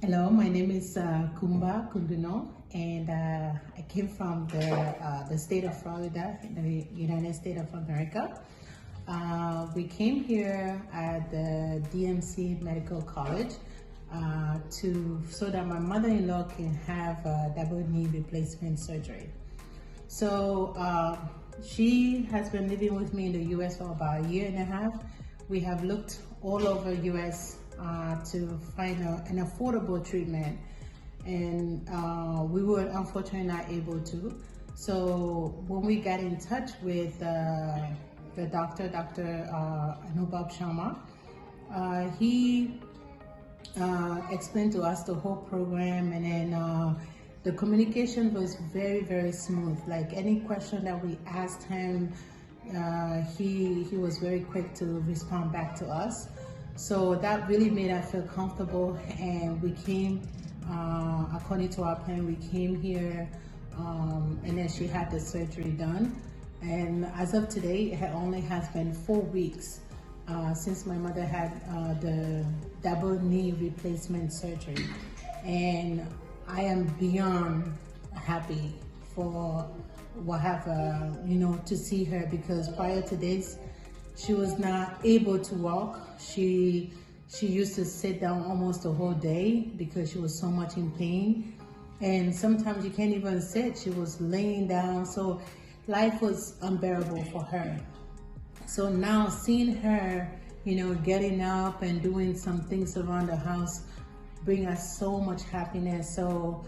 Hello, my name is Kumba Kunduno, and I came from the state of Florida, in the United States of America. We came here at the DMC Medical College so that my mother-in-law can have a double knee replacement surgery. So she has been living with me in the U.S. for about a year and a half. We have looked all over U.S. To find an affordable treatment, and we were unfortunately not able to. So when we got in touch with the Dr. Anubhav Sharma, he explained to us the whole program, and then the communication was very, very smooth. Like any question that we asked him, he was very quick to respond back to us. So that really made us feel comfortable, and we came, according to our plan, we came here, and then she had the surgery done. And as of today, it only has been 4 weeks since my mother had the double knee replacement surgery. And I am beyond happy for to see her, because prior to this, she was not able to walk. She used to sit down almost the whole day because she was so much in pain. And sometimes you can't even sit. She was laying down. So life was unbearable for her. So now seeing her, getting up and doing some things around the house bring us so much happiness. So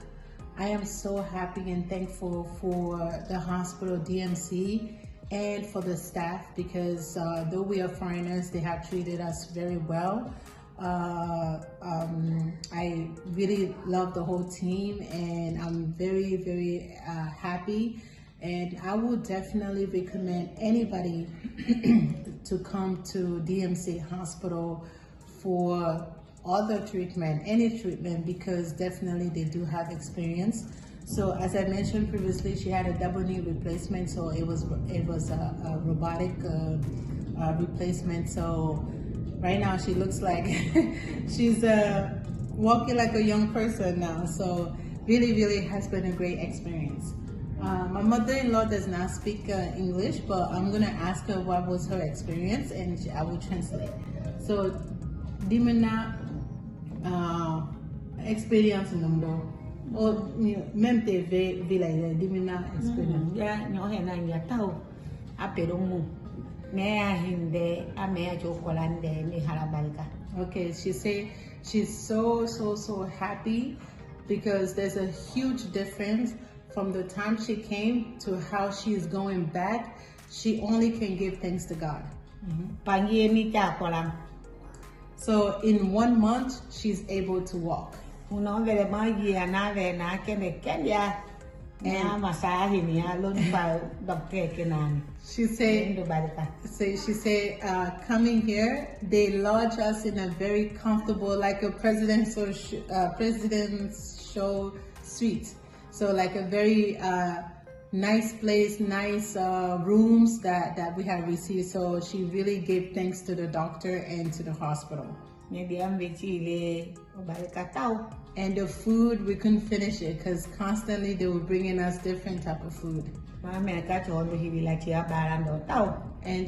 I am so happy and thankful for the hospital, DMC, and for the staff, because though we are foreigners, they have treated us very well. I really love the whole team, and I'm very, very happy. And I would definitely recommend anybody to come to DMC Hospital for other treatment, any treatment, because definitely they do have experience. So as I mentioned previously, she had a double knee replacement, so it was a robotic replacement. So right now she looks like she's walking like a young person now. So really, really has been a great experience. My mother-in-law does not speak English, but I'm gonna ask her what was her experience, and I will translate. So, dimana experience number. O même TV village dimina experience. Ya nyohena ya tau aperomu mea hinde amea jokolande ni harabalka. Okay, she say she's so happy because there's a huge difference from the time she came to how she's going back. She only can give thanks to God. So in 1 month, she's able to walk. And she say coming here, they lodge us in a very comfortable, like a president's show suite. So like a very nice place, nice rooms that we have received. So she really gave thanks to the doctor and to the hospital. And the food, we couldn't finish it because constantly they were bringing us different type of food. And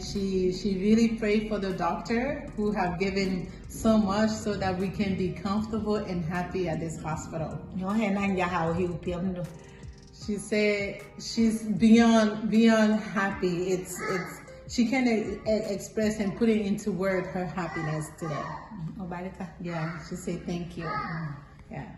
she really prayed for the doctor, who have given so much so that we can be comfortable and happy at this hospital. She said she's beyond happy. She can express and put it into word her happiness today. Yeah, she said thank you. Yeah.